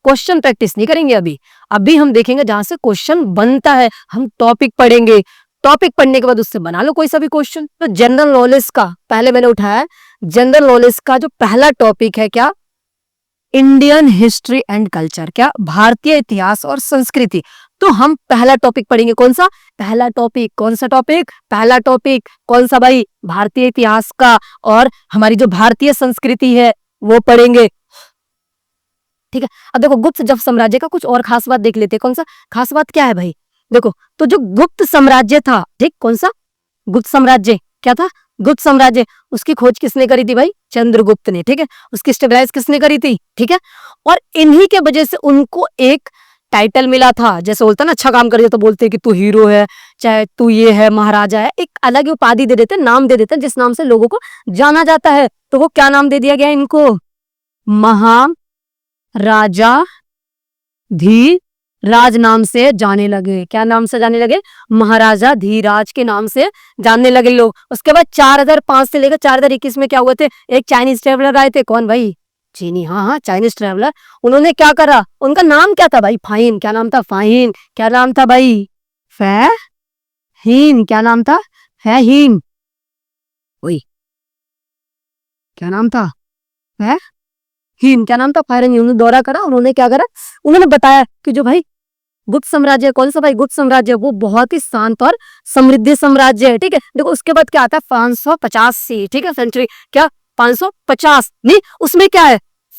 Question practice नहीं करेंगे अभी। अभी हम देखेंगे जहां से क्वेश्चन बनता है, हम टॉपिक पढ़ेंगे। टॉपिक पढ़ने के बाद उससे बना लो कोई सा भी क्वेश्चन। तो जनरल नॉलेज का पहले मैंने उठाया है, जनरल नॉलेज का जो पहला टॉपिक है क्या, इंडियन हिस्ट्री एंड कल्चर, क्या भारतीय इतिहास और संस्कृति। तो हम पहला टॉपिक पढ़ेंगे, कौन सा पहला टॉपिक, कौन सा टॉपिक, पहला टॉपिक कौन सा भाई, भारतीय इतिहास का, और हमारी जो भारतीय संस्कृति है वो पढ़ेंगे। ठीक है, अब देखो गुप्त जब साम्राज्य का कुछ और खास बात देख लेते हैं। कौन सा खास बात क्या है भाई, देखो तो जो गुप्त साम्राज्य था, ठीक, कौन सा गुप्त साम्राज्य, क्या था गुप्त साम्राज्य, उसकी खोज किसने करी थी भाई, चंद्रगुप्त ने। ठीक है, उसकी स्टेबलाइज किसने करी थी। ठीक है, और इन्हीं के वजह से उनको एक टाइटल मिला था, जैसे बोलता ना अच्छा काम कर दिया तो बोलते कि तू हीरो है, चाहे तू ये है महाराजा है, एक अलग उपाधि दे देते, नाम दे देते जिस नाम से लोगों को जाना जाता है। तो वो क्या नाम दे दिया गया इनको, महाराजा धीराज नाम से जाने लगे। क्या नाम से जाने लगे, महाराजा धीराज के नाम से जानने लगे लोग। उसके बाद 4005 से लेकर 4021 में क्या हुए थे, एक चाइनीज ट्रेवलर आए थे, कौन भाई, चीनी, हाँ चाइनीज ट्रेवलर। उन्होंने क्या करा, उनका नाम क्या था भाई, फाहिन। क्या नाम था, फाहिन। क्या नाम था भाई, फहीन। क्या नाम था, फहीन। वही क्या नाम था, फहीन। क्या नाम था, फाहिन। उन्होंने दौरा करा, उन्होंने क्या करा, उन्होंने बताया कि जो भाई गुप्त साम्राज्य, कौन सा भाई गुप्त साम्राज्य, वो बहुत ही शांत और समृद्ध साम्राज्य है। ठीक है, देखो उसके बाद क्या आता है 550 सी, ठीक है सेंचुरी, क्या 550 नहीं, उसमें क्या है,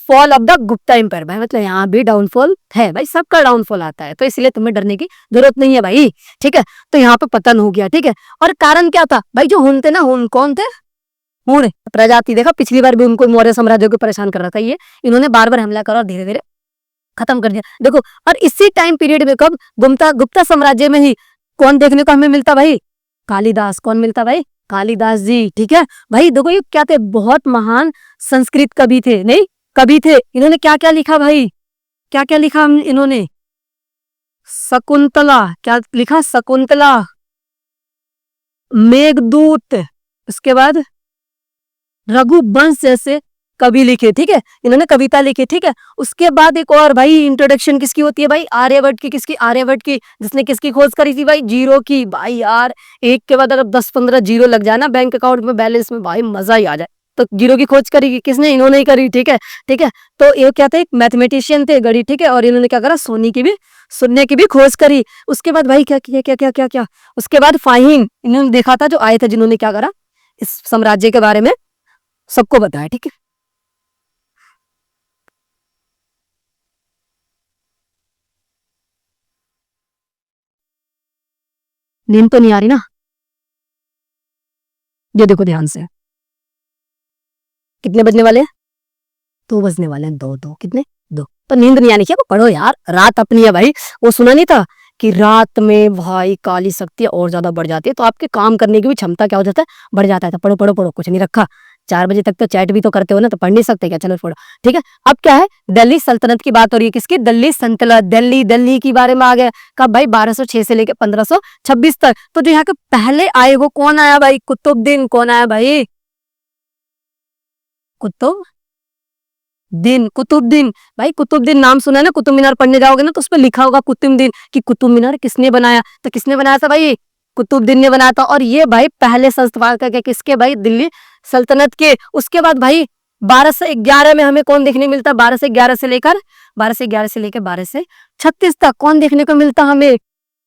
fall of the Gupta empire. भाई मतलब यहाँ भी डाउनफॉल है भाई, सबका डाउनफॉल आता है, तो इसलिए तुम्हें डरने की जरूरत नहीं है भाई। ठीक है, तो यहाँ पे पतन हो गया। ठीक है, और कारण क्या था भाई, जो हुन थे ना, हुन कौन थे, हुन प्रजाति। देखा पिछली बार भी उनको मौर्य साम्राज्य को परेशान कर रहा था ये, इन्होंने बार बार हमला करा और धीरे धीरे खत्म कर दिया। देखो, और इसी टाइम पीरियड में कब, गुप्ता साम्राज्य में ही कौन देखने को हमें मिलता भाई, कालिदास। कौन मिलता भाई, कालिदास जी। ठीक है भाई, देखो ये क्या थे, बहुत महान संस्कृत कवि थे, नहीं कवि थे। इन्होंने क्या क्या लिखा भाई, क्या क्या लिखा इन्होंने, शकुंतला। क्या लिखा, शकुंतला, मेघदूत, उसके बाद रघुवंश जैसे कवि लिखे। ठीक है, इन्होंने कविता लिखी। ठीक है, उसके बाद एक और भाई इंट्रोडक्शन किसकी होती है भाई, आर्यभट्ट की। किसकी, आर्यभट्ट की, जिसने किसकी खोज करी थी भाई, जीरो की। भाई यार एक के बाद अगर 10-15 जीरो लग जाए ना बैंक अकाउंट में बैलेंस में, भाई मजा ही आ जाए। तो जीरो की खोज करी किसने, इन्होंने ही करी। ठीक है, ठीक है, तो ये क्या थे, एक मैथमेटिशियन थे गणित। ठीक है, और इन्होंने क्या करा, शून्य की भी खोज करी। उसके बाद भाई क्या किया, क्या क्या क्या क्या, उसके बाद फाहिन, इन्होंने देखा था, जो आए थे जिन्होंने क्या करा, इस साम्राज्य के बारे में सबको बताया। ठीक है, नींद तो नहीं आ रही ना, ये देखो ध्यान से, कितने बजने वाले हैं, 2 बजने वाले हैं, 2 कितने, 2। तो नींद नहीं आनी क्या, पढ़ो यार, रात अपनी है भाई। वो सुना नहीं था कि रात में भाई काली शक्ति और ज्यादा बढ़ जाती है, तो आपके काम करने की भी क्षमता क्या हो जाता है, बढ़ जाता है। तो पढ़ो पढ़ो पढ़ो, कुछ नहीं रखा, 4 बजे तक तो चैट भी तो करते हो ना, तो पढ़ नहीं सकते क्या, चलो पढ़ो। ठीक है, अब क्या है, दिल्ली सल्तनत की बात हो रही है, किसकी, दिल्ली सल्तनत, दिल्ली के बारे में आ गया। कब भाई, 1206 से लेकर 1526 तक। तो जो यहाँ के पहले आए वो कौन आया भाई, कुतुबुद्दीन। कौन आया भाई, कुतुबुद्दीन। भाई कुतुबुद्दीन नाम सुना है ना, कुतुब मीनार पढ़ने जाओगे ना तो उस पर लिखा होगा कुतुबुद्दीन, कि कुतुब मीनार किसने बनाया। तो किसने बनाया था भाई, कुतुबुद्दीन ने बनाया था। और ये भाई पहले संस्थापक है किसके भाई, दिल्ली सल्तनत के। उसके बाद भाई 1211 में हमें कौन देखने मिलता है, 1211 से लेकर 1236 तक कौन देखने को मिलता हमें,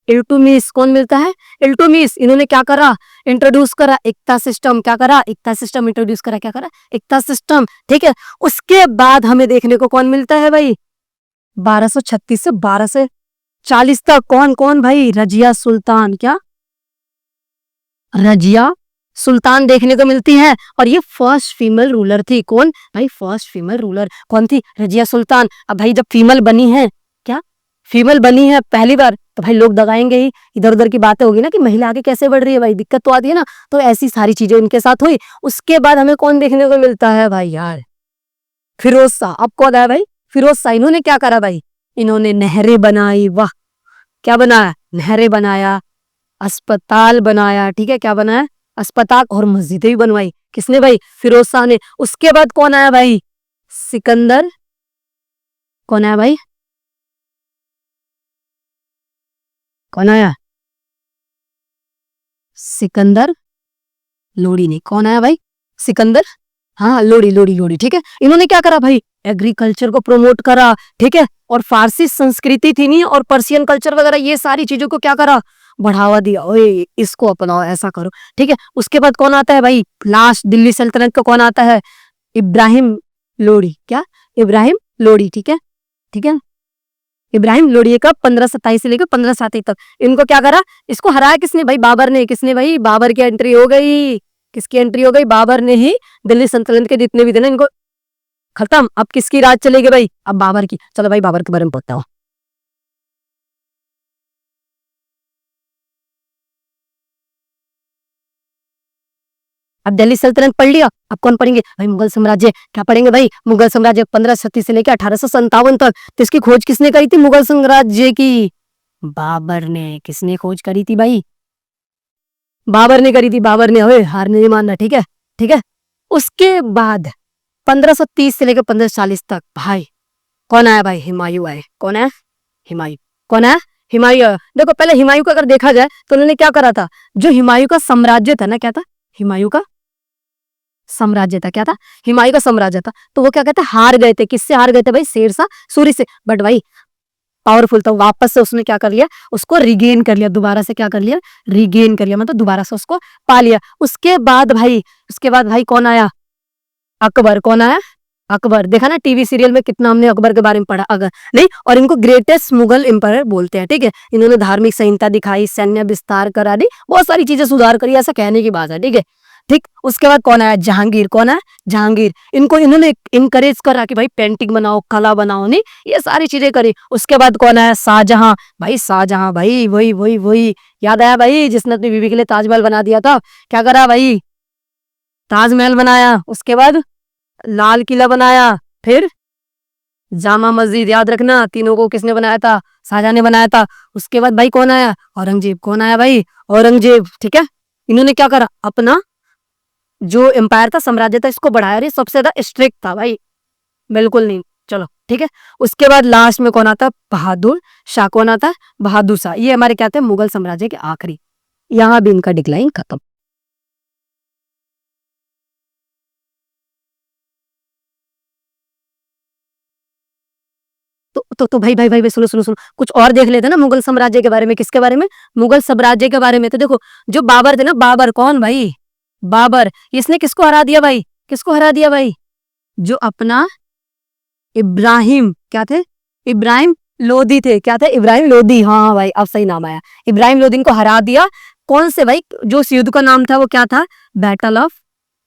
इल्तुतमिश। कौन मिलता है, इल्तुतमिश। इन्होंने क्या करा, इंट्रोड्यूस करा एकता सिस्टम। क्या करा, एकता सिस्टम इंट्रोड्यूस करा। क्या करा, एकता सिस्टम। ठीक है, उसके बाद हमें देखने को कौन मिलता है भाई, 1236 से 1240 तक कौन कौन भाई, रजिया सुल्तान। क्या, रजिया सुल्तान देखने को मिलती है, और ये फर्स्ट फीमेल रूलर थी। कौन भाई, फर्स्ट फीमेल रूलर कौन थी, रजिया सुल्तान। अब भाई जब फीमेल बनी है, क्या फीमेल बनी है पहली बार, तो भाई लोग दगाएंगे ही, इधर उधर की बातें होगी ना कि महिला आगे कैसे बढ़ रही है, भाई दिक्कत तो आती है ना। तो ऐसी सारी चीजें इनके साथ हुई। उसके बाद हमें कौन देखने को मिलता है भाई यार, फिरोज शाह। अब कौन है भाई, फिरोज शाह। इन्होंने क्या करा भाई, इन्होंने नहरें बनाई। वाह, क्या बनाया, नहरें बनाया, अस्पताल बनाया। ठीक है, क्या बनाया, अस्पताल, और मस्जिदें भी बनवाई। किसने भाई, फिरोज शाह ने। उसके बाद कौन आया भाई, सिकंदर। कौन आया भाई, कौन आया? सिकंदर लोडी नहीं, कौन आया भाई? सिकंदर, हाँ लोडी लोडी लोडी, ठीक है। इन्होंने क्या करा भाई? एग्रीकल्चर को प्रमोट करा, ठीक है। और फारसी संस्कृति थी नहीं, और पर्शियन कल्चर वगैरह ये सारी चीजों को क्या करा? बढ़ावा दिया। ओए इसको अपनाओ, ऐसा करो, ठीक है। उसके बाद कौन आता है भाई? लास्ट दिल्ली सल्तनत का कौन आता है? इब्राहिम लोडी। क्या? इब्राहिम लोडी, ठीक है, ठीक है। इब्राहिम लोडी का 1527 से लेकर 1537 तक इनको क्या करा? इसको हराया किसने भाई? बाबर ने। किसने भाई? बाबर की एंट्री हो गई। किसकी एंट्री हो गई? बाबर ने ही दिल्ली सल्तनत के जितने भी थे ना, इनको खत्म। अब किसकी राज चलेगी भाई? अब बाबर की। चलो भाई बाबर के बारे में बताओ। अब दिल्ली सल्तनत पढ़ लिया, अब कौन पढ़ेंगे भाई? मुगल साम्राज्य। क्या पढ़ेंगे भाई? मुगल साम्राज्य 1536 से लेकर 1857 तक। तो इसकी खोज किसने करी थी मुगल साम्राज्य की? बाबर ने। किसने खोज करी थी भाई? बाबर ने करी थी, बाबर ने। ओए हार नहीं मानना, ठीक है, ठीक है। उसके बाद 1530 से लेकर 1540 तक भाई कौन आया भाई? हुमायूं आए। कौन आया? हुमायूं। कौन आया? हुमायूं आया। देखो पहले हुमायूं का अगर देखा जाए तो उन्होंने क्या करा था? जो हुमायूं का साम्राज्य था ना, क्या था? हुमायूं का साम्राज्य था, क्या था? हुमायूं का साम्राज्य था। तो वो क्या कहते हैं? हार गए थे। किससे हार गए थे भाई? शेरशाह सूरी से। बट भाई पावरफुल था, वापस से उसने क्या कर लिया? उसको रिगेन कर लिया, दोबारा से क्या कर लिया? रिगेन कर लिया, मतलब दोबारा से उसको पा लिया। उसके बाद भाई कौन आया? अकबर। कौन आया? अकबर। देखा ना टीवी सीरियल में कितना हमने अकबर के बारे में पढ़ा। अगर नहीं, और इनको ग्रेटेस्ट मुगल एम्पायर बोलते हैं, ठीक है। इन्होंने धार्मिक संहिता दिखाई, सैन्य विस्तार करा दी, बहुत सारी चीजें सुधार करी, ऐसा कहने की बात है, ठीक है, ठीक। उसके बाद कौन आया? जहांगीर। कौन है? जहांगीर। इनको इन्होंने इंकरेज करा कि भाई पेंटिंग बनाओ, कला बनाओ, नहीं ये सारी चीजें करी। उसके बाद कौन आया? शाहजहां। भाई शाहजहां, भाई वही वही वही, याद आया भाई, जिसने अपनी बीवी के लिए ताजमहल बना दिया था। क्या करा भाई? ताजमहल बनाया। उसके बाद लाल किला बनाया। फिर जामा मस्जिद। याद रखना, तीनों को किसने बनाया था? शाहजहां ने बनाया था। उसके बाद भाई कौन आया? औरंगजेब। कौन आया भाई? औरंगजेब, ठीक है। इन्होंने क्या करा? अपना जो एम्पायर था, साम्राज्य था, इसको बढ़ाया। रही सबसे ज्यादा स्ट्रिक्ट था भाई, बिल्कुल नहीं। चलो ठीक है। उसके बाद लास्ट में कौन आता? बहादुर शाह। कौन आता है? बहादुर शाह। ये हमारे क्या थे? मुगल साम्राज्य के आखिरी। यहां भी इनका डिक्लाइन खत्म। तो भाई भाई भाई भाई, सुनो सुनो सुनो, कुछ और देख लेते ना मुगल साम्राज्य के बारे में। किसके बारे में? मुगल साम्राज्य के बारे में। तो देखो, जो बाबर थे ना, बाबर कौन भाई? बाबर। इसने किसको हरा दिया भाई? किसको हरा दिया भाई? जो अपना इब्राहिम, क्या थे? इब्राहिम लोदी थे। क्या थे? इब्राहिम लोदी। हाँ भाई, अब सही नाम आया। इब्राहिम लोदी को हरा दिया। कौन से भाई? जो इस युद्ध का नाम था वो क्या था? Battle of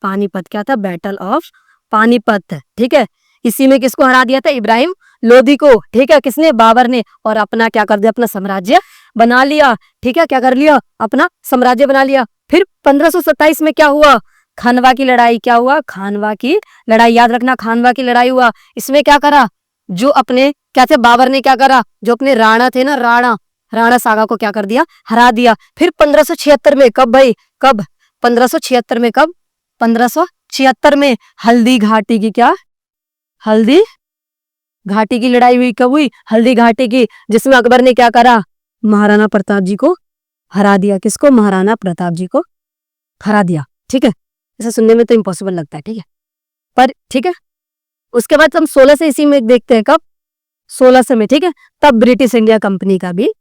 Panipat. क्या था? बैटल ऑफ पानीपत, ठीक है। इसी में किसको हरा दिया था? इब्राहिम लोदी को, ठीक है। किसने? बाबर ने। और अपना क्या कर दिया? अपना साम्राज्य बना लिया, ठीक है। क्या कर लिया? अपना साम्राज्य बना लिया। फिर 1527 में क्या हुआ? खानवा की लड़ाई। क्या हुआ? खानवा की लड़ाई। याद रखना, खानवा की लड़ाई हुआ। इसमें क्या करा? जो अपने क्या थे? बाबर ने क्या करा? जो अपने राणा थे ना, राणा राणा सागा को क्या कर दिया? हरा दिया। फिर 1576 में कब भाई? कब? 1576 में कब? 1576 में हल्दी घाटी की क्या? हल्दी घाटी की लड़ाई हुई। कब हुई? हल्दी घाटी की, जिसमें अकबर ने क्या करा? महाराणा प्रताप जी को हरा दिया। किसको? महाराणा प्रताप जी को हरा दिया, ठीक है। ऐसा सुनने में तो इम्पॉसिबल लगता है, ठीक है, पर ठीक है। उसके बाद हम 16 से इसी में देखते हैं। कब? 1600 में, ठीक है। तब ब्रिटिश इंडिया कंपनी का भी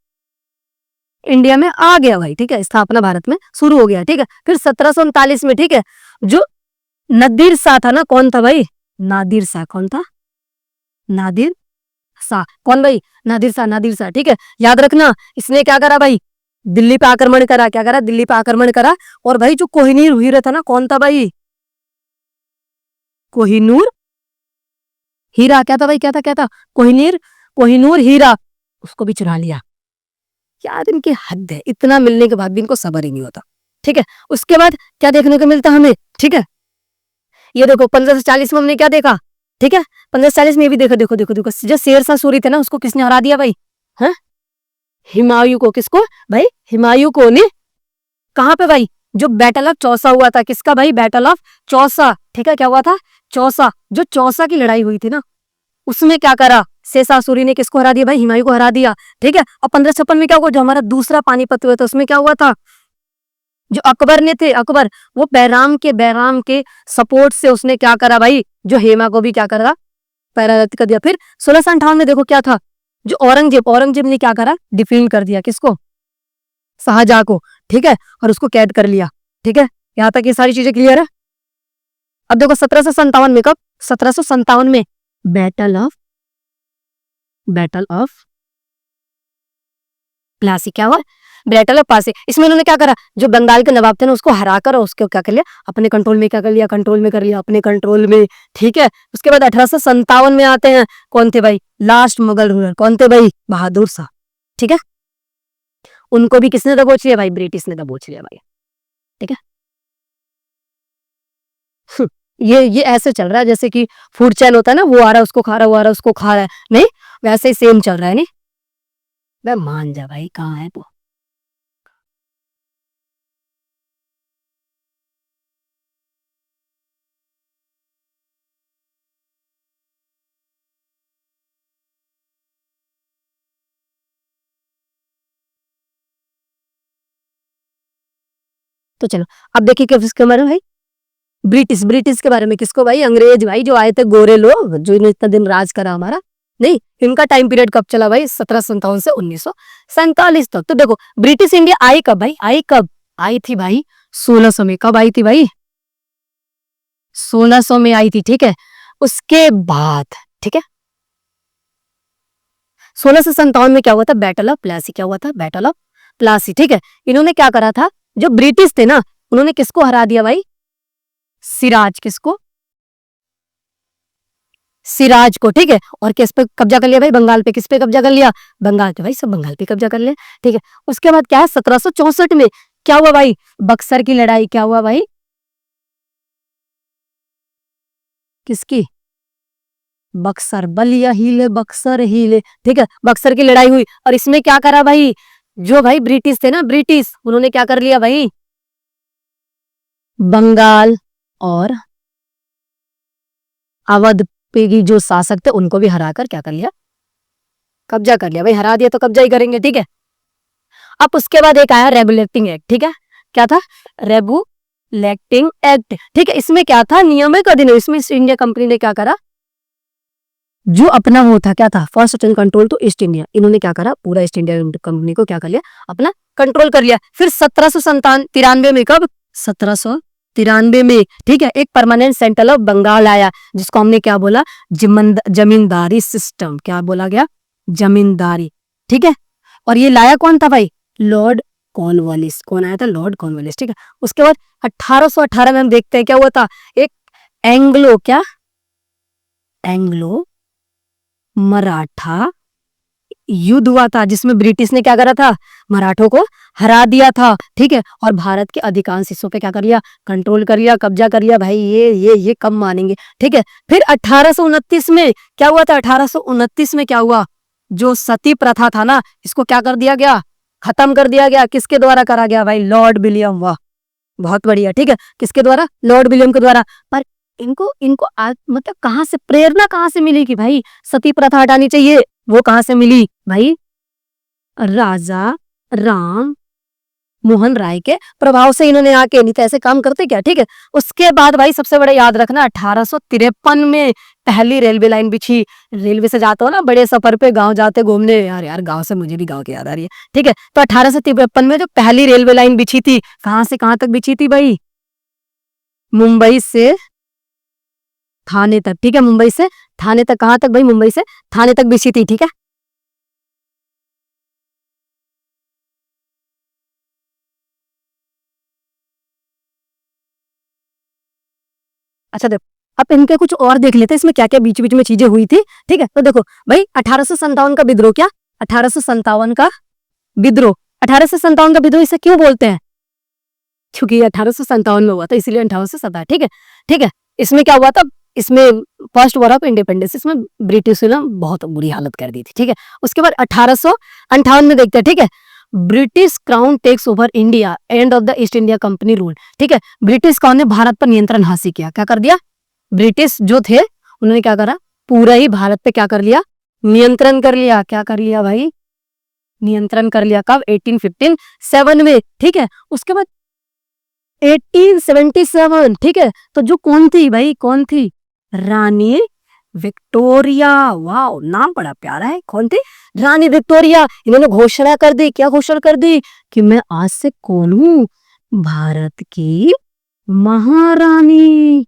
इंडिया में आ गया भाई, ठीक है। स्थापना भारत में शुरू हो गया, ठीक है। फिर 1739 में, ठीक है, जो नादिर शाह था ना, कौन था भाई? नादिर शाह। कौन था? नादिर शाह। कौन भाई? नादिर शाह। नादिर शाह, ठीक है। याद रखना, इसने क्या करा भाई? दिल्ली पे आक्रमण करा। क्या करा? दिल्ली पे आक्रमण करा। और भाई जो कोहिनूर हीरा था ना, कौन था भाई? कोहिनूर हीरा। क्या था भाई? क्या था? क्या था? कोहिनूर कोहिनूर हीरा। उसको भी चुरा लिया। यार इनकी हद है, इतना मिलने के बाद भी इनको सबर ही नहीं होता, ठीक है। उसके बाद क्या देखने को मिलता हमें? ठीक है, ये देखो 1540 में हमने क्या देखा? ठीक है, 1540 में ये भी देखो देखो देखो देखो, जो शेरशाह सूरी थे ना, उसको किसने हरा दिया भाई? हाँ, हुमायूं को। किसको भाई? हुमायूं को ने। कहाँ पे भाई? जो बैटल ऑफ चौसा हुआ था। किसका भाई? बैटल ऑफ चौसा, ठीक है। क्या हुआ था? चौसा। जो चौसा की लड़ाई हुई थी ना, उसमें क्या करा? शेषासुरी ने किसको हरा दिया भाई? हुमायूं को हरा दिया, ठीक है। और 1556 में क्या हुआ? जो हमारा दूसरा पानीपत हुआ था उसमें क्या हुआ था? जो अकबर ने थे, अकबर वो बैराम के सपोर्ट से उसने क्या करा भाई? जो हेमा को भी क्या करा? पराजित कर दिया। फिर 1658 में देखो क्या था? जो औरंगजेब ने क्या करा? डिफीट कर दिया किसको? शाहजहां को, ठीक है, और उसको कैद कर लिया, ठीक है। यहां तक ये सारी चीजें क्लियर है। अब देखो 1757 में, कब? 1757 में बैटल ऑफ प्लासी। क्या हुआ? Battle of Plassey. इसमें उन्होंने क्या करा? जो बंगाल के नवाब थे ना उसको हराकर और उसको क्या कर लिया? अपने कंट्रोल में क्या कर लिया? कंट्रोल में कर लिया, अपने कंट्रोल में, ठीक है। उसके बाद 1857 में आते हैं, कौन थे भाई? लास्ट मुगल रूलर कौन थे भाई? बहादुर शाह, ठीक है। उनको भी किसने दबोच लिया भाई? ब्रिटिश ने दबोच लिया भाई, ठीक है। ये ऐसे चल रहा है जैसे कि फूड चैन होता है ना, वो आ रहा है उसको खा रहा है, वो आ रहा है उसको खा रहा है, नहीं वैसे ही सेम चल रहा है। नहीं मैं मान जा भाई, कहाँ है वो? तो चलो अब देखिए किसके बारे में भाई? ब्रिटिश के बारे में। किसको भाई? अंग्रेज भाई, जो आए थे गोरे लोग, जो इतना दिन राज करा हमारा। नहीं, इनका टाइम पीरियड कब चला भाई? 1757 से 1947 तक। तो देखो ब्रिटिश इंडिया आई कब भाई? आई कब? आई थी भाई 1600 में। कब आई थी भाई? 1600 में आई थी, ठीक है। उसके बाद, ठीक है, 1657 में क्या हुआ था? Battle of Plassey. क्या हुआ था? बैटल ऑफ प्लासी, ठीक है। इन्होंने क्या करा था? जो ब्रिटिश थे ना, उन्होंने किसको हरा दिया भाई? सिराज। किसको? सिराज को, ठीक है। और किस पे कब्जा कर लिया भाई? बंगाल पे। किस पे कब्जा कर लिया? बंगाल पे भाई, सब बंगाल पे कब्जा कर लिया, ठीक है। उसके बाद क्या है? 1764 में क्या हुआ भाई? बक्सर की लड़ाई। क्या हुआ भाई? किसकी? बक्सर। बलिया हिले, बक्सर हिले, ठीक है। बक्सर की लड़ाई हुई और इसमें क्या करा भाई? जो भाई ब्रिटिश थे ना, ब्रिटिश, उन्होंने क्या कर लिया भाई? बंगाल और अवध पे की जो शासक थे उनको भी हराकर क्या कर लिया? कब्जा कर लिया भाई। हरा दिया तो कब्जा ही करेंगे, ठीक है। अब उसके बाद एक आया रेगुलेटिंग एक्ट, ठीक है। क्या था? रेगुलेटिंग एक्ट, ठीक है। इसमें क्या था? नियमित अधिनियम। इसमें ईस्ट इंडिया कंपनी ने क्या करा? जो अपना वो था, क्या था? First control to East India. इन्होंने क्या करा? पूरा ईस्ट इंडिया कंपनी को क्या कर लिया? अपना कंट्रोल कर लिया। फिर 1793 में, कब? 1793 में, ठीक है, एक परमानेंट सेंट्रल ऑफ बंगाल आया, जिसको हमने क्या बोला? जमींदारी सिस्टम। क्या बोला गया? जमींदारी, ठीक है। और ये लाया कौन था भाई? Lord Cornwallis. कौन आया था? लॉर्ड कॉर्नवालिस, ठीक है। उसके बाद 1818 में हम देखते हैं क्या हुआ था? एक एंग्लो मराठा युद्ध हुआ था, जिसमें ब्रिटिश ने क्या करा था? मराठों को हरा दिया था, ठीक है। और भारत के अधिकांश हिस्सों पे क्या कर लिया? कंट्रोल कर लिया, कब्जा कर लिया भाई। ये कम मानेंगे, ठीक है। फिर 1829 में क्या हुआ था? 1829 में क्या हुआ? जो सती प्रथा था ना, इसको क्या कर दिया गया? खत्म कर दिया गया। किसके द्वारा करा गया भाई? Lord William. वाह, बहुत बढ़िया, ठीक है। किसके द्वारा? लॉर्ड विलियम के द्वारा। पर इनको मतलब कहाँ से प्रेरणा, कहाँ से मिली कि भाई सती प्रथा हटानी चाहिए? वो कहाँ से मिली भाई? राजा राम मोहन राय के प्रभाव से इन्होंने आके, नहीं तो ऐसे काम करते क्या, ठीक है। उसके बाद भाई सबसे बड़ा याद रखना, 1853 में पहली रेलवे लाइन बिछी। रेलवे से जाते हो ना बड़े सफर पे, गांव जाते घूमने, यार गांव से मुझे भी गांव की याद आ रही है, ठीक है। तो 1853 में जो पहली रेलवे लाइन बिछी थी, कहां से कहां तक बिछी थी भाई? मुंबई से थाने तक, ठीक है। मुंबई से थाने तक। कहां तक भाई? मुंबई से थाने तक बिछी थी, ठीक है। अच्छा देखो, अब इनके कुछ और देख लेते हैं, इसमें क्या क्या बीच बीच में चीजें हुई थी, ठीक है। तो देखो भाई 1857 का विद्रोह। क्या? 1857 का विद्रोह। 1857 का विद्रोह इसे क्यों बोलते हैं? क्योंकि ये 1857 में हुआ था, इसीलिए 1857, ठीक है, ठीक है। इसमें क्या हुआ था? इसमें फर्स्ट वॉर ऑफ इंडिपेंडेंस, इसमें ब्रिटिश ने बहुत बुरी हालत कर दी थी, ठीक है। उसके बाद 1858 में देखते हैं, ठीक है, British crown takes over India, end of the East India Company rule, ठीक है। ब्रिटिश क्राउन ने भारत पर नियंत्रण हासिल किया। क्या कर दिया? ब्रिटिश जो थे उन्होंने क्या करा? पूरा ही भारत पे क्या कर लिया? नियंत्रण कर लिया। क्या कर लिया भाई? नियंत्रण कर लिया। कब? 1857 में, ठीक है। उसके बाद 1877, ठीक है। तो जो कौन थी भाई, कौन थी? रानी विक्टोरिया। वाह, नाम बड़ा प्यारा है। कौन थी? रानी विक्टोरिया। इन्होंने घोषणा कर दी। क्या घोषणा कर दी? कि मैं आज से कौन हूं? भारत की महारानी।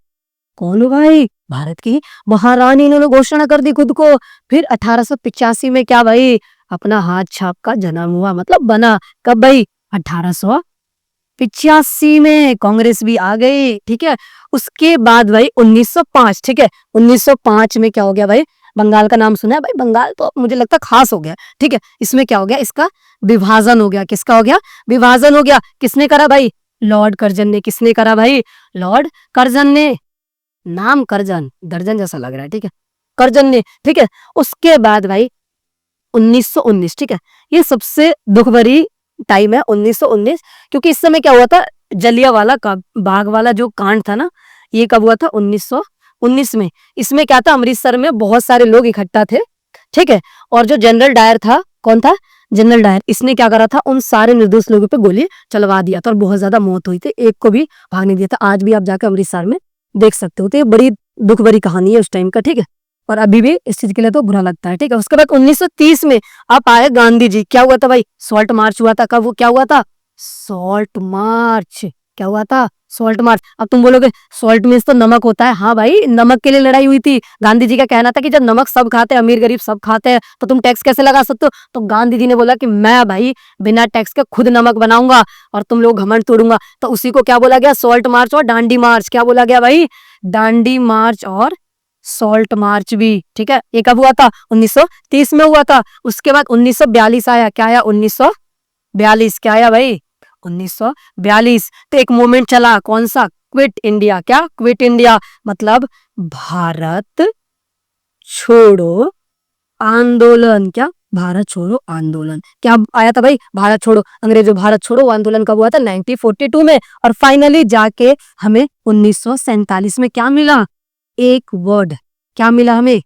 कौन हूं भाई? भारत की महारानी। इन्होंने घोषणा कर दी खुद को। फिर 1885 में क्या भाई? अपना हाथ छाप का जन्म हुआ, मतलब बना। कब भाई? 1885 में कांग्रेस भी आ गई, ठीक है। उसके बाद भाई 1905, ठीक है। 1905 में क्या हो गया भाई? बंगाल का नाम सुना है भाई? बंगाल तो मुझे लगता है खास हो गया, ठीक है। इसमें क्या हो गया? इसका विभाजन हो गया। किसका हो गया? विभाजन हो गया। किसने करा भाई? लॉर्ड कर्जन ने। किसने करा भाई? लॉर्ड कर्जन ने। नाम कर्जन, दर्जन जैसा लग रहा है, ठीक है। कर्जन ने, ठीक है। उसके बाद भाई 1919, ठीक है। ये सबसे दुख भरी टाइम है 1919, क्योंकि इस समय क्या हुआ था? जलियांवाला बाग वाला जो कांड था ना, ये कब हुआ था? 1919 में। इसमें क्या था? अमृतसर में बहुत सारे लोग इकट्ठा थे, ठीक है। और जो जनरल डायर था, कौन था? General Dyer. इसने क्या करा था? उन सारे निर्दोष लोगों पे गोली चलवा दिया था और बहुत ज्यादा मौत हुई थी। एक को भी भाग नहीं दिया था। आज भी आप जाकर अमृतसर में देख सकते हो। तो ये बड़ी दुख भरी कहानी है उस टाइम का, ठीक है। और अभी भी इस चीज के लिए तो बुरा लगता है, ठीक है। उसके बाद 1930 में आप आए गांधी जी। क्या हुआ था भाई? सॉल्ट मार्च हुआ था। कब? वो क्या हुआ था? Salt march. क्या हुआ था? Salt march. अब तुम बोलोगे सॉल्ट मीन्स तो नमक होता है। हाँ भाई, नमक के लिए लड़ाई हुई थी। गांधी जी का कहना था कि जब नमक सब खाते हैं, अमीर गरीब सब खाते हैं, तो तुम टैक्स कैसे लगा सकते हो? तो गांधी जी ने बोला कि मैं भाई बिना टैक्स के खुद नमक बनाऊंगा और तुम लोग घमंड तोड़ूंगा। तो उसी को क्या बोला गया? सॉल्ट मार्च और डांडी मार्च। क्या बोला गया भाई? डांडी मार्च और सॉल्ट मार्च भी, ठीक है। ये कब हुआ था? 1930 में हुआ था। उसके बाद 1942 आया। क्या आया? 1942। क्या आया भाई? 1942। तो एक मूवमेंट चला, कौन सा? Quit India. क्या? क्विट इंडिया मतलब भारत छोड़ो आंदोलन। क्या? भारत छोड़ो आंदोलन। क्या आया था भाई? भारत छोड़ो, अंग्रेजों भारत छोड़ो आंदोलन कब हुआ था? 1942 में। और फाइनली जाके हमें 1947 में क्या मिला? एक वर्ड। क्या मिला हमें?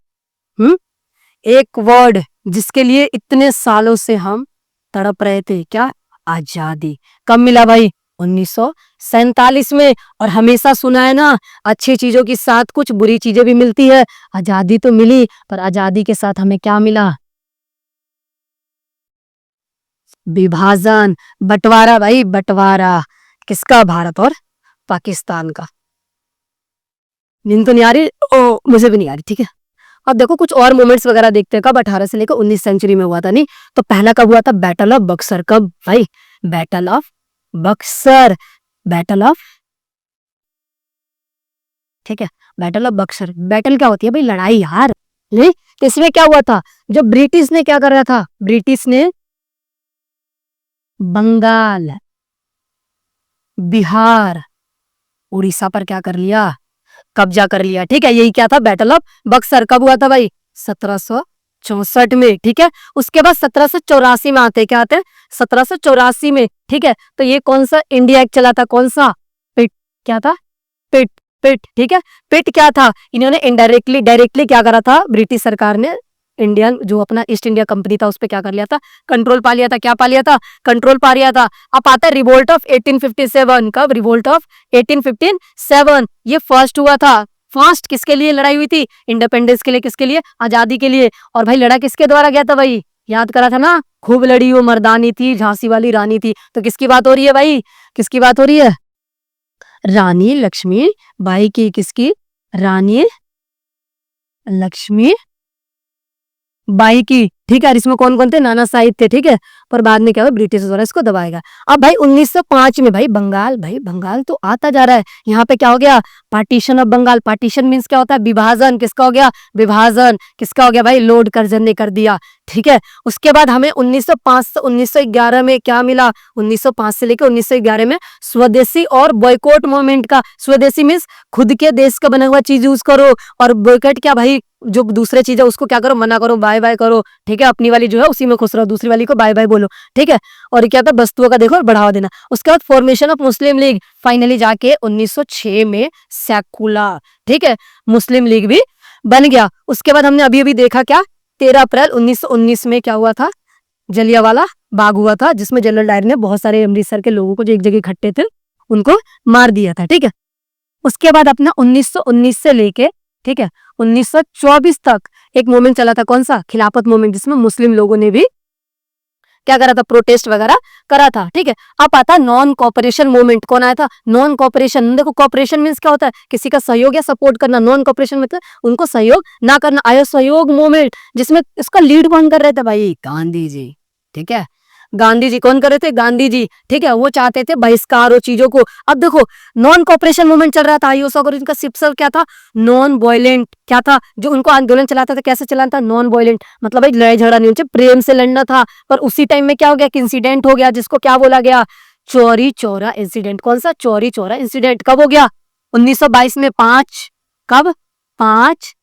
एक वर्ड जिसके लिए इतने सालों से हम तड़प रहे थे। क्या? आजादी। कब मिला भाई? 1947 में। और हमेशा सुना है ना, अच्छी चीजों के साथ कुछ बुरी चीजें भी मिलती है। आजादी तो मिली, पर आजादी के साथ हमें क्या मिला? विभाजन, बंटवारा भाई, बंटवारा। किसका? भारत और पाकिस्तान का। नींद तो नहीं आ रही? ओ, मुझे भी नहीं आ रही, ठीक है। अब देखो कुछ और मोमेंट्स वगैरह देखते हैं। कब? 18 से लेकर 19 सेंचुरी में हुआ था। नहीं तो पहला कब हुआ था? Battle of Buxar. कब भाई? Battle of Buxar. Battle of, ठीक है। Battle of Buxar. बैटल क्या होती है भाई? लड़ाई यार। नहीं तो इसमें क्या हुआ था? जो ब्रिटिश ने क्या कर रहा था? ब्रिटिश ने बंगाल, बिहार, उड़ीसा पर क्या कर लिया? कब्जा कर लिया, ठीक है। यही क्या था? Battle of Buxar. कब हुआ था भाई? 1764 में, ठीक है। उसके बाद 1784 में आते, क्या आते हैं? 1784 में, ठीक है। तो ये कौन सा इंडिया एक्ट चला था? कौन सा? पिट। क्या था? पिट। पिट, ठीक है। पिट क्या था? इन्होंने इनडायरेक्टली डायरेक्टली क्या करा था? ब्रिटिश सरकार ने इंडियन जो अपना ईस्ट इंडिया कंपनी था उस पर क्या कर लिया था? कंट्रोल पा लिया था। क्या पा लिया था? कंट्रोल पा लिया था। अब आता है रिवोल्ट ऑफ 1857। कब? Revolt of 1857। ये फर्स्ट हुआ था। फर्स्ट किसके लिए लड़ाई हुई थी? इंडिपेंडेंस के लिए। किसके लिए? आजादी के लिए। और भाई लड़ा किसके द्वारा गया था भाई? याद करा था ना, खूब लड़ी वो मर्दानी थी, झांसी वाली रानी थी। तो किसकी बात हो रही है भाई? किसकी बात हो रही है? रानी लक्ष्मी बाई की। किसकी? रानी लक्ष्मी बाई की, ठीक है। और इसमें कौन कौन थे? नाना साहिब थे, ठीक है। पर बाद में क्या हुआ? ब्रिटिश द्वारा इसको दबाएगा। अब भाई 1905 में भाई बंगाल, भाई बंगाल तो आता जा रहा है। यहाँ पे क्या हो गया? Partition of Bengal. Partition means क्या होता है? विभाजन। किसका हो गया? विभाजन। किसका हो गया भाई? लॉर्ड कर्जन ने कर दिया, ठीक है। उसके बाद हमें 1905 से 1911 में क्या मिला? 1905 से लेकर 1911 में स्वदेशी और बॉयकॉट मूवमेंट का। स्वदेशी मीन्स खुद के देश का बना हुआ चीज यूज करो, और बॉयकॉट क्या भाई? जो दूसरे चीज है उसको क्या करो? मना करो, बाय बाय करो, ठीक है। अपनी वाली जो है उसी में खुश रहो, दूसरी वाली को बाय बाय बोलो, ठीक है। और क्या था? वस्तुओं का देखो बढ़ावा देना। उसके बाद formation of Muslim league. Finally जाके 1906 में सेकुलर, ठीक है, मुस्लिम लीग भी बन गया। उसके बाद हमने अभी अभी देखा क्या? 13 अप्रैल 1919 में क्या हुआ था, जलियांवाला बाग हुआ था, जिसमें जनरल डायर ने बहुत सारे अमृतसर के लोगों को जो एक जगह इकट्ठे थे उनको मार दिया था। ठीक है, उसके बाद अपना 1919 से लेके, ठीक है, 1924 तक एक मूवमेंट चला था, कौन सा, खिलाफत मूवमेंट, जिसमें मुस्लिम लोगों ने भी क्या करा था, प्रोटेस्ट वगैरह करा था। ठीक है, अब आता नॉन कॉपरेशन मूवमेंट, कौन आया था, नॉन कॉपरेशन। देखो कॉपरेशन मींस क्या होता है, किसी का सहयोग या सपोर्ट करना, नॉन कॉपरेशन मतलब उनको सहयोग ना करना। आयो सहयोग मूवमेंट, जिसमें इसका लीड कौन कर रहे थे भाई, गांधी जी। ठीक है, गांधी जी कौन कर रहे थे, गांधी जी। ठीक है, वो चाहते थे बहिष्कार और चीजों को। अब देखो नॉन कॉपरेशन मूवमेंट चल रहा था आईओसा, और इनका शीर्षक क्या था, नॉन वायलेंट। क्या था, जो उनको आंदोलन चलाता था, कैसे चलाना था, नॉन वायलेंट, मतलब भाई लड़ाई झगड़ा नहीं, उनसे प्रेम से लड़ना था। पर उसी टाइम में क्या हो गया, कि इंसिडेंट हो गया, जिसको क्या बोला गया, चौरी चौरा इंसिडेंट। कौन सा, चौरी चौरा इंसिडेंट। कब हो गया, 1922 में। 5 कब, 5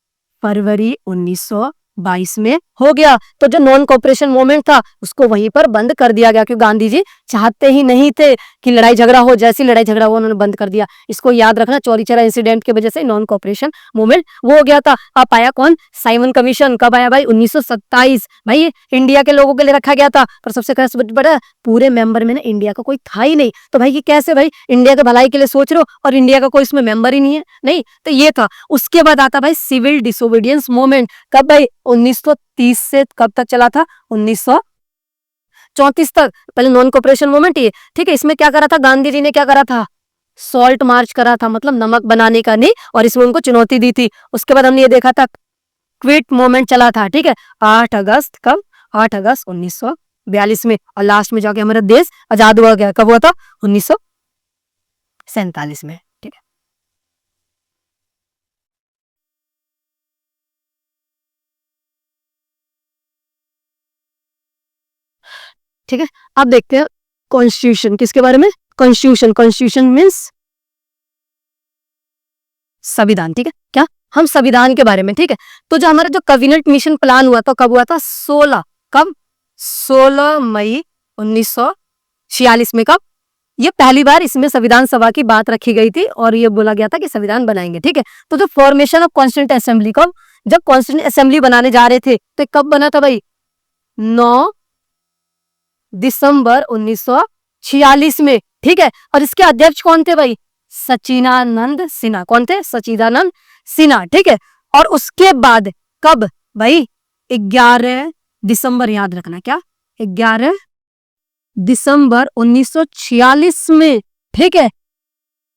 फरवरी 1922 में हो गया। तो जो नॉन कॉपरेशन मूवमेंट था उसको वहीं पर बंद कर दिया गया, क्योंकि गांधी जी चाहते ही नहीं थे कि लड़ाई झगड़ा हो। जैसी लड़ाई झगड़ा हुआ उन्होंने बंद कर दिया। इसको याद रखना, चौरी चौरा इंसिडेंट की वजह से नॉन कॉपरेशन मूवमेंट वो हो गया था। अब आया कौन, साइमन कमीशन। कब आया भाई, 1927। भाई इंडिया के लोगों के लिए रखा गया था, पर सबसे खास बड़ा पूरे मेंबर में ना इंडिया का कोई था ही नहीं। तो भाई ये कैसे, भाई इंडिया के भलाई के लिए सोच रहे हो और इंडिया का कोई इसमें मेंबर ही नहीं है, नहीं तो ये था। उसके बाद आता भाई सिविल डिसोबीडियंस मूवमेंट। कब भाई, 1930 से कब तक चला था, 1934 तक। पहले नॉन कॉपरेशन मूवमेंट ये, ठीक है। इसमें क्या करा था, गांधी जी ने क्या करा था, सॉल्ट मार्च करा था, मतलब नमक बनाने का नहीं, और इसमें उनको चुनौती दी थी। उसके बाद हमने ये देखा था क्विट मूवमेंट चला था, ठीक है, 8 अगस्त। कब, 8 अगस्त 1942 में। और लास्ट में जाके हमारा देश आजाद हुआ गया। कब हुआ था, 1947 में। ठीक है, ठीक है। अब देखते हैं कॉन्स्टिट्यूशन, किसके बारे में, कॉन्स्टिट्यूशन। कॉन्स्टिट्यूशन मीन्स संविधान। ठीक है, क्या, हम संविधान के बारे में। ठीक है, तो जो हमारा जो कैबिनेट मिशन प्लान हुआ था, कब हुआ था, 16 कब, 16 मई 1946 में। कब, ये पहली बार इसमें संविधान सभा की बात रखी गई थी और ये बोला गया था कि संविधान बनाएंगे। ठीक है, तो जो फॉर्मेशन ऑफ कॉन्स्टिट्यूंट असेंबली, कब, जब कॉन्स्टिट्यूंट असेंबली बनाने जा रहे थे, तो कब बना था भाई, 9 दिसंबर 1946 में। ठीक है, और इसके अध्यक्ष कौन थे भाई, सचिदानंद सिन्हा। कौन थे, सचिदानंद सिन्हा। ठीक है, और उसके बाद कब भाई, 11 दिसंबर, याद रखना, क्या, 11 दिसंबर 1946 में। ठीक है,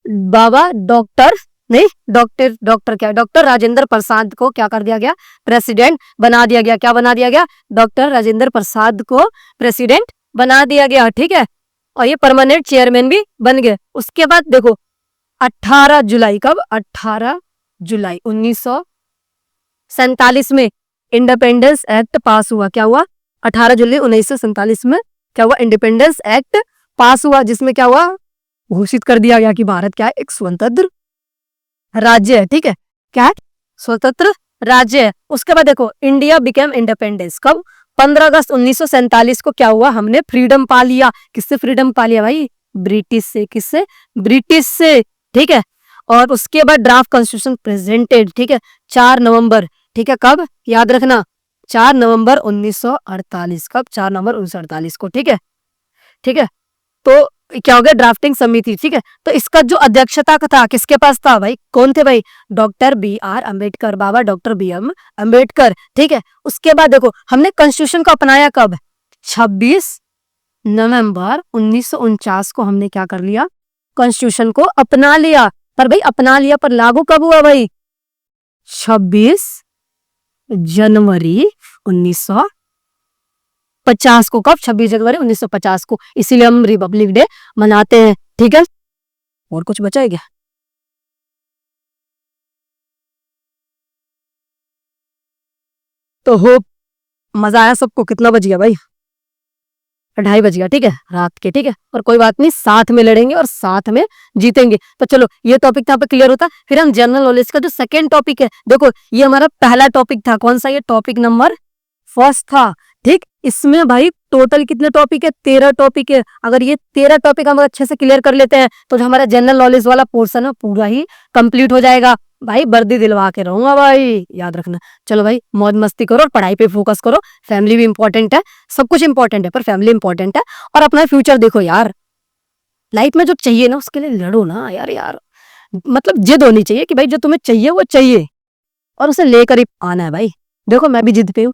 बाबा डॉक्टर, नहीं डॉक्टर क्या, डॉक्टर राजेंद्र प्रसाद को क्या कर दिया गया, प्रेसिडेंट बना दिया गया। क्या बना दिया गया, डॉक्टर राजेंद्र प्रसाद को प्रेसिडेंट बना दिया गया। ठीक है, और ये परमानेंट चेयरमैन भी बन गए। उसके बाद देखो 18 जुलाई, कब, 18 जुलाई 1947 में इंडिपेंडेंस एक्ट पास हुआ। क्या हुआ, 18 जुलाई 1947 में क्या हुआ, इंडिपेंडेंस एक्ट पास हुआ, जिसमें क्या हुआ, घोषित कर दिया गया कि भारत क्या है, एक स्वतंत्र राज्य है। ठीक है, क्या है, स्वतंत्र राज्य है। उसके बाद देखो इंडिया बिकेम इंडिपेंडेंस कब, 15 अगस्त 1947 को क्या हुआ, हमने फ्रीडम पा लिया। किससे फ्रीडम पा लिया भाई, ब्रिटिश से। किससे, ब्रिटिश से। ठीक है, और उसके बाद ड्राफ्ट कॉन्स्टिट्यूशन प्रेजेंटेड। ठीक है, 4 नवंबर। ठीक है, कब, याद रखना, 4 नवंबर 1948। कब, 4 नवंबर 1948 को। ठीक है, ठीक है, तो क्या हो गया, ड्राफ्टिंग समिति। ठीक है, तो इसका जो अध्यक्षता था किसके पास था भाई, कौन थे भाई, डॉक्टर BR अम्बेडकर, बाबा डॉक्टर BM अम्बेडकर। ठीक है, उसके बाद देखो हमने कॉन्स्टिट्यूशन को अपनाया कब, 26 नवंबर 1949 को हमने क्या कर लिया, कॉन्स्टिट्यूशन को अपना लिया। पर भाई अपना लिया, पर लागू कब हुआ भाई, 26 जनवरी 1950 को। कब, 26 जनवरी 1950 को। इसीलिए हम रिपब्लिक डे मनाते हैं। ठीक है, और कुछ बचा है क्या, तो होप मजा आया सबको। कितना बज गया भाई, 2:30 बज गया। ठीक है, रात के। ठीक है, और कोई बात नहीं, साथ में लड़ेंगे और साथ में जीतेंगे। तो चलो ये टॉपिक यहाँ पे क्लियर होता। फिर हम जनरल नॉलेज का जो सेकेंड टॉपिक है, देखो ये हमारा पहला टॉपिक था, कौन सा, ये टॉपिक नंबर फर्स्ट था। ठीक, इसमें भाई टोटल कितने टॉपिक है, 13 टॉपिक है। अगर ये 13 टॉपिक हम अच्छे से क्लियर कर लेते हैं तो जो हमारा जनरल नॉलेज वाला पोर्शन है पूरा ही कंप्लीट हो जाएगा। भाई वर्दी दिलवा के रहूंगा भाई, याद रखना। चलो भाई मौज मस्ती करो और पढ़ाई पे फोकस करो। फैमिली भी इंपॉर्टेंट है, सब कुछ इंपॉर्टेंट है, पर फैमिली इंपॉर्टेंट है। और अपना फ्यूचर देखो यार, लाइफ में जो चाहिए ना उसके लिए लड़ो ना यार। यार मतलब जिद होनी चाहिए कि भाई जो तुम्हें चाहिए वो चाहिए, और उसे लेकर ही आना है भाई। देखो मैं भी जिद पे हूँ,